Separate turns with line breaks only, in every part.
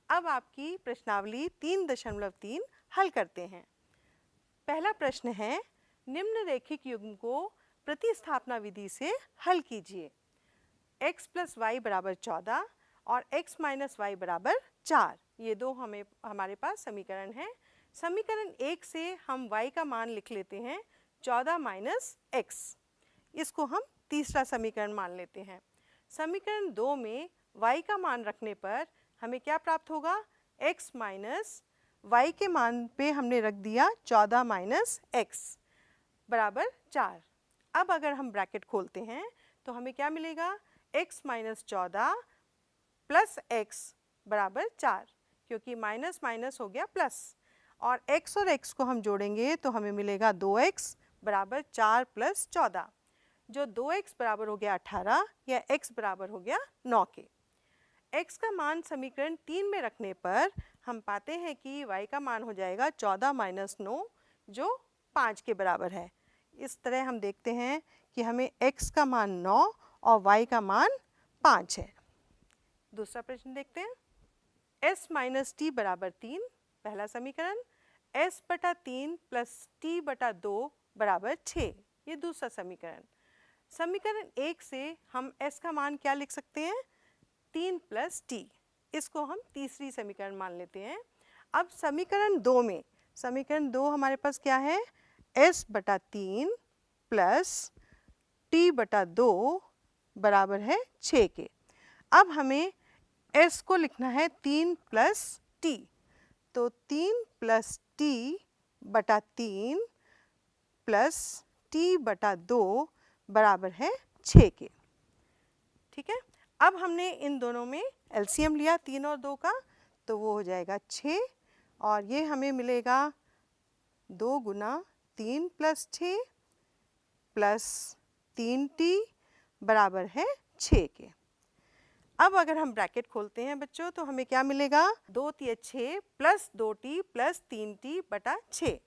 अब आपकी प्रश्नावली 3.3 हल करते हैं। पहला प्रश्न है, निम्न रैखिक युग्म को प्रतिस्थापना विधि से हल कीजिए। x प्लस वाई बराबर 14 और x माइनस वाई बराबर 4, ये दो हमारे पास समीकरण हैं। समीकरण 1 से हम y का मान लिख लेते हैं 14 माइनस एक्स, इसको हम तीसरा समीकरण मान लेते हैं। समीकरण 2 में y का मान रखने पर हमें क्या प्राप्त होगा, x माइनस y के मान पे हमने रख दिया 14 माइनस एक्स बराबर 4। अब अगर हम ब्रैकेट खोलते हैं तो हमें क्या मिलेगा, x माइनस 14 प्लस एक्स बराबर 4, क्योंकि माइनस माइनस हो गया प्लस, और x और x को हम जोड़ेंगे तो हमें मिलेगा 2x बराबर 4 प्लस 14, जो 2x बराबर हो गया 18 या x बराबर हो गया 9 के। x का मान समीकरण 3 में रखने पर हम पाते हैं कि y का मान हो जाएगा 14 माइनस 9, जो 5 के बराबर है। इस तरह हम देखते हैं कि हमें x का मान 9 और y का मान 5 है। दूसरा प्रश्न देखते हैं, s माइनस टी बराबर 3, पहला समीकरण, s बटा 3 प्लस t बटा 2 बराबर 6, ये दूसरा समीकरण। समीकरण 1 से हम s का मान क्या लिख सकते हैं, 3 प्लस टी, इसको हम तीसरी समीकरण मान लेते हैं। अब समीकरण 2 में, समीकरण 2 हमारे पास क्या है, s बटा 3 प्लस t बटा 2 बराबर है 6 के। अब हमें s को लिखना है 3 प्लस t, तो 3 प्लस t बटा 3 प्लस t बटा 2 बराबर है 6 के। ठीक है, अब हमने इन दोनों में एलसीएम लिया 3 और 2 का, तो वो हो जाएगा 6, और ये हमें मिलेगा 2 गुना 3 प्लस 6 प्लस 3t बराबर है 6 के। अब अगर हम ब्रैकेट खोलते हैं बच्चों तो हमें क्या मिलेगा, 2 तिया 6 प्लस 2t प्लस 3t बटा 6।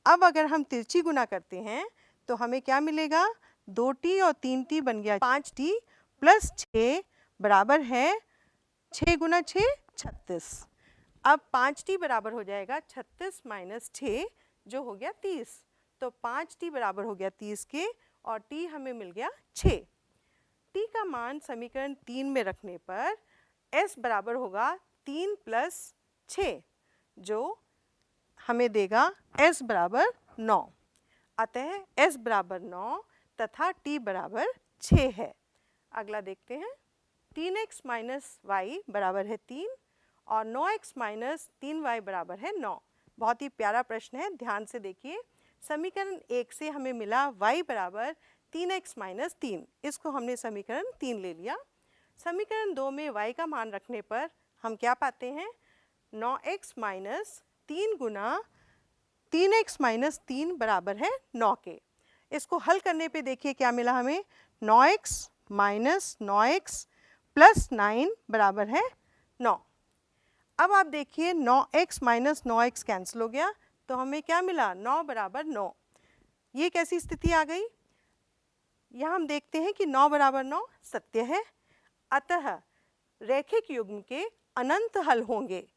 अब अगर हम तिरछी गुना करते हैं तो हमें क्या मिलेगा, 2t और 3t बन गया 5t प्लस 6 बराबर है 6 गुना 6 36। अब 5t बराबर हो जाएगा 36 माइनस 6, जो हो गया 30, तो 5t बराबर हो गया 30 के, और t हमें मिल गया 6। t का मान समीकरण 3 में रखने पर s बराबर होगा 3 प्लस 6, जो हमें देगा s बराबर 9। अतः s बराबर 9 तथा t बराबर 6 है। अगला देखते हैं, 3x माइनस वाई बराबर है 3 और 9x माइनस 3y बराबर है 9। बहुत ही प्यारा प्रश्न है, ध्यान से देखिए। समीकरण 1 से हमें मिला y बराबर 3x माइनस 3, इसको हमने समीकरण 3 ले लिया। समीकरण 2 में y का मान रखने पर हम क्या पाते हैं, 9x माइनस 3 गुना 3x माइनस 3 बराबर है 9 के। इसको हल करने पे देखिए क्या मिला हमें, 9x माइनस 9x प्लस 9 बराबर है 9। अब आप देखिए 9x माइनस 9x कैंसिल हो गया, तो हमें क्या मिला, 9 बराबर 9। ये कैसी स्थिति आ गई, यहाँ हम देखते हैं कि 9 बराबर 9 सत्य है, अतः रैखिक युग्म के अनंत हल होंगे।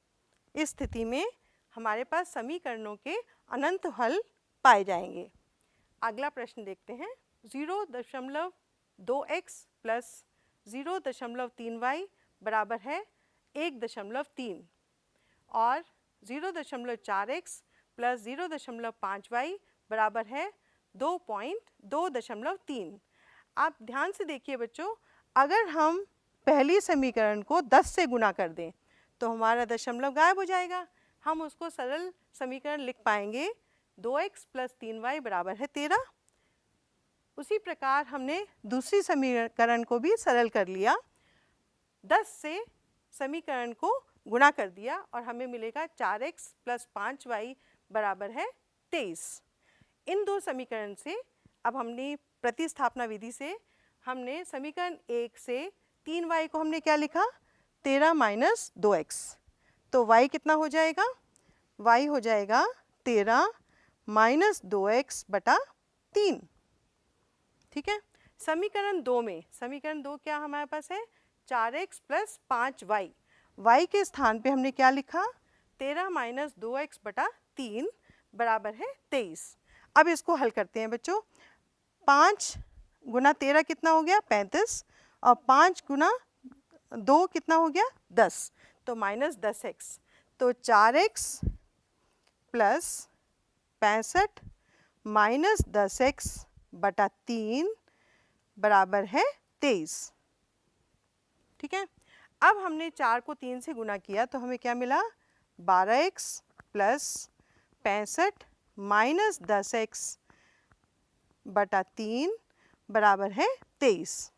इस स्थिति में हमारे पास समीकरणों के अनंत हल पाए जाएंगे। अगला प्रश्न देखते हैं, 0.2x प्लस 0.3y बराबर है 1.3 और 0.4x प्लस 0.5y बराबर है 2.3। आप ध्यान से देखिए बच्चों, अगर हम पहली समीकरण को 10 से गुना कर दें तो हमारा दशमलव गायब हो जाएगा, हम उसको सरल समीकरण लिख पाएंगे 2x प्लस 3y बराबर है 13। उसी प्रकार हमने दूसरी समीकरण को भी सरल कर लिया, 10 से समीकरण को गुणा कर दिया और हमें मिलेगा 4x प्लस 5y बराबर है 23। इन दो समीकरण से अब हमने प्रतिस्थापना विधि से हमने समीकरण 1 से 3y को हमने क्या लिखा, 13 माइनस 2x, तो y कितना हो जाएगा, y हो जाएगा 13 माइनस 2x बटा 3। ठीक है, समीकरण 2 में, समीकरण 2 क्या हमारे पास है, 4x प्लस 5y, y के स्थान पे हमने क्या लिखा, 13 माइनस 2x बटा 3 बराबर है 23। अब इसको हल करते हैं बच्चों। 5 गुना 13 कितना हो गया, 35, और 5 गुना 2 कितना हो गया, 10, तो माइनस 10x, तो 4x प्लस 65 माइनस 10x बटा 3 बराबर है 23। ठीक है, अब हमने 4 को 3 से गुना किया तो हमें क्या मिला, 12x प्लस 65 माइनस 10x बटा 3 बराबर है 23।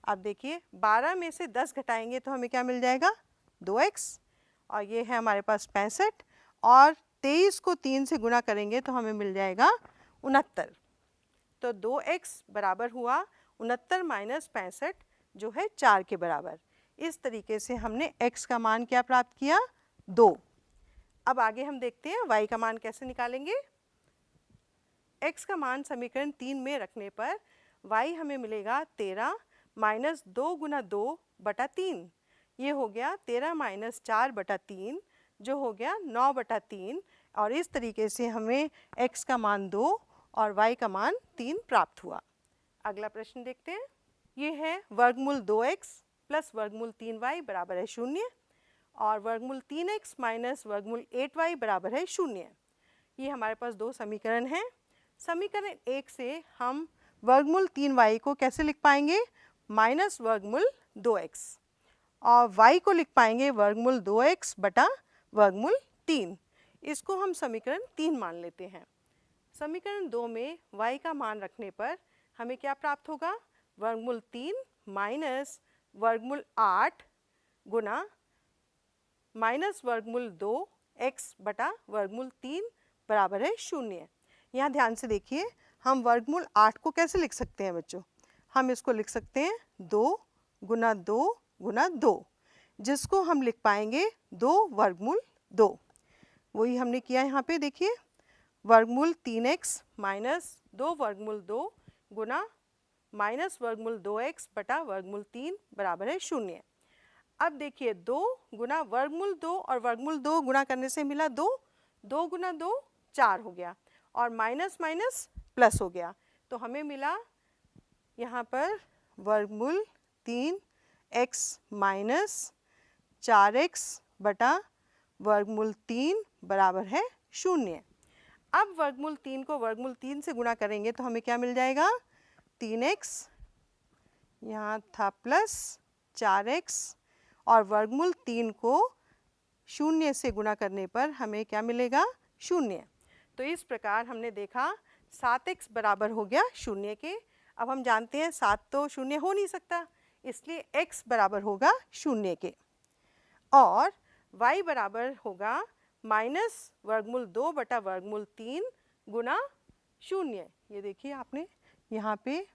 अब देखिए 12 में से 10 घटाएंगे तो हमें क्या मिल जाएगा, 2x, और ये है हमारे पास 65, और 23 को 3 से गुना करेंगे तो हमें मिल जाएगा 69। तो 2x बराबर हुआ 69 माइनस 65 जो है 4 के बराबर। इस तरीके से हमने x का मान क्या प्राप्त किया, 2। अब आगे हम देखते हैं y का मान कैसे निकालेंगे। x का मान समीकरण 3 में रखने पर y हमें मिलेगा 13 माइनस 2 गुना 2 बटा 3, ये हो गया 13 माइनस 4 बटा 3 जो हो गया 9 बटा 3, और इस तरीके से हमें x का मान 2 और y का मान 3 प्राप्त हुआ। अगला प्रश्न देखते हैं। ये है वर्गमूल 2x प्लस वर्गमूल 3y बराबर है 0, और वर्गमूल 3x माइनस वर्गमूल 8y बराबर है 0। ये हमारे पास दो समीकरण हैं। समीकरण 1 से हम वर्गमूल 3y को कैसे लिख पाएंगे, माइनस वर्गमूल 2x, और y को लिख पाएंगे वर्गमूल 2x बटा वर्गमूल 3। इसको हम समीकरण 3 मान लेते हैं। समीकरण 2 में y का मान रखने पर हमें क्या प्राप्त होगा, वर्गमूल 3 माइनस वर्गमूल 8 गुना माइनस वर्गमूल 2x बटा वर्गमूल 3 बराबर है 0। यहाँ ध्यान से देखिए, हम वर्गमूल 8 को कैसे लिख सकते हैं बच्चों, हम इसको लिख सकते हैं 2 गुना 2 गुना 2, जिसको हम लिख पाएंगे 2 वर्गमूल 2। वही हमने किया यहाँ पे, देखिए वर्गमूल 3x माइनस 2 वर्गमूल 2 गुना माइनस वर्गमूल 2x बटा वर्गमूल 3 बराबर है 0। अब देखिए 2 गुना वर्गमूल 2 और वर्गमूल 2 गुना करने से मिला 2, 2 गुना 2 4 हो गया, और माइनस माइनस प्लस हो गया, तो हमें मिला यहाँ पर वर्गमूल 3x माइनस 4x बटा वर्गमूल 3 बराबर है 0। अब वर्गमूल 3 को वर्गमूल 3 से गुणा करेंगे तो हमें क्या मिल जाएगा, 3x यहाँ था प्लस 4x, और वर्गमूल 3 को 0 से गुणा करने पर हमें क्या मिलेगा, 0। तो इस प्रकार हमने देखा 7x बराबर हो गया 0 के। अब हम जानते हैं 7 तो 0 हो नहीं सकता, इसलिए x बराबर होगा 0 के, और y बराबर होगा माइनस वर्गमूल 2 बटा वर्गमूल 3 गुना 0। ये देखिए आपने यहाँ पे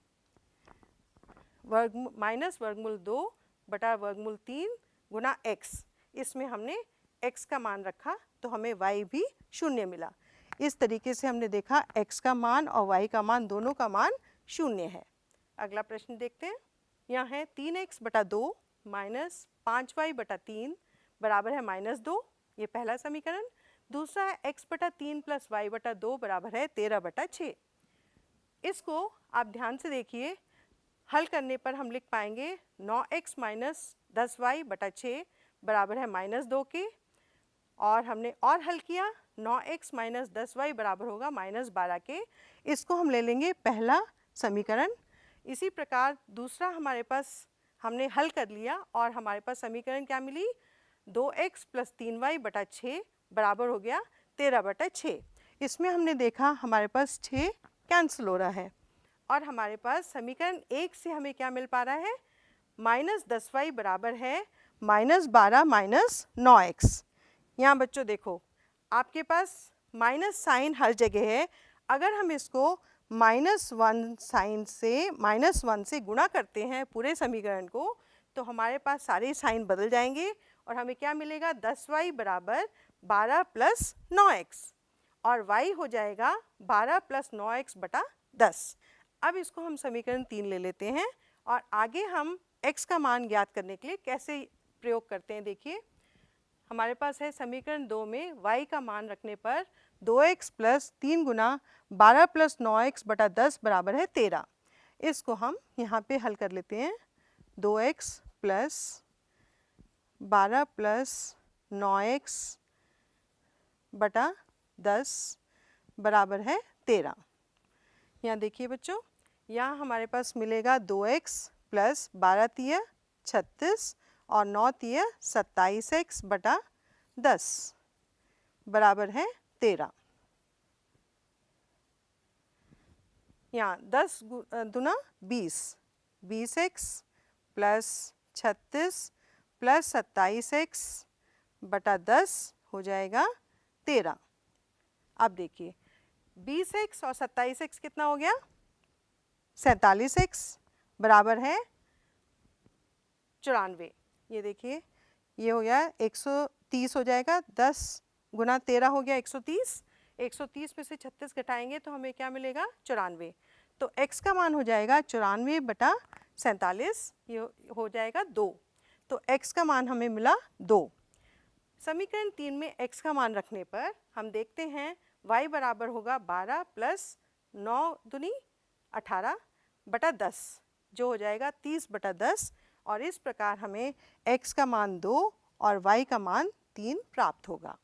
माइनस वर्गमूल 2 बटा वर्गमूल 3 गुना x, इसमें हमने x का मान रखा तो हमें y भी 0 मिला। इस तरीके से हमने देखा x का मान और y का मान दोनों का मान 0 है। अगला प्रश्न देखते हैं। यहाँ है 3x बटा 2 माइनस 5y बटा 3 बराबर है माइनस 2, ये पहला समीकरण। दूसरा है x बटा 3 प्लस y बटा 2 बराबर है 13 बटा 6। इसको आप ध्यान से देखिए, हल करने पर हम लिख पाएंगे 9x माइनस 10y बटा 6 बराबर है माइनस 2 के, और हमने और हल किया 9x माइनस 10y बराबर होगा माइनस 12 के। इसको हम ले लेंगे पहला समीकरण। इसी प्रकार दूसरा हमारे पास हमने हल कर लिया और हमारे पास समीकरण क्या मिली, 2x प्लस 3y बटा 6 बराबर हो गया 13 बटा 6। इसमें हमने देखा हमारे पास 6 कैंसिल हो रहा है, और हमारे पास समीकरण 1 से हमें क्या मिल पा रहा है, माइनस 10y बराबर है माइनस 12 माइनस 9x। यहाँ बच्चों देखो आपके पास माइनस साइन हर जगह है, अगर हम इसको -1 साइन से -1 से गुणा करते हैं पूरे समीकरण को, तो हमारे पास सारे साइन बदल जाएंगे और हमें क्या मिलेगा, 10y बराबर 12 प्लस 9x, और y हो जाएगा 12 प्लस 9x बटा 10। अब इसको हम समीकरण 3 ले लेते हैं और आगे हम x का मान ज्ञात करने के लिए कैसे प्रयोग करते हैं। देखिए हमारे पास है समीकरण 2 में y का मान रखने पर 2x प्लस 3 गुना 12 प्लस 9x बटा 10 बराबर है 13। इसको हम यहाँ पे हल कर लेते हैं। 2x प्लस 12 प्लस 9x बटा 10 बराबर है 13। यहाँ देखिए बच्चों, यहाँ हमारे पास मिलेगा 2x प्लस 12 तिया 36 और 9 तिया 27x बटा 10 बराबर है 13। यहाँ 10 दुना 20, 20x प्लस 36 प्लस 27x बटा 10 हो जाएगा 13। अब देखिए 20x और 27x कितना हो गया? 47x बराबर है 94। ये देखिए ये हो गया 130 हो जाएगा, 10 गुना 13 हो गया 130। 130 में से 36 घटाएंगे तो हमें क्या मिलेगा? 94। तो x का मान हो जाएगा 94 बटा 47, ये हो जाएगा 2। तो x का मान हमें मिला 2। समीकरण 3 में x का मान रखने पर हम देखते हैं y बराबर होगा 12 प्लस 9 दूनी 18 बटा 10, जो हो जाएगा 30 बटा 10। और इस प्रकार हमें x का मान 2 और y का मान 3 प्राप्त होगा।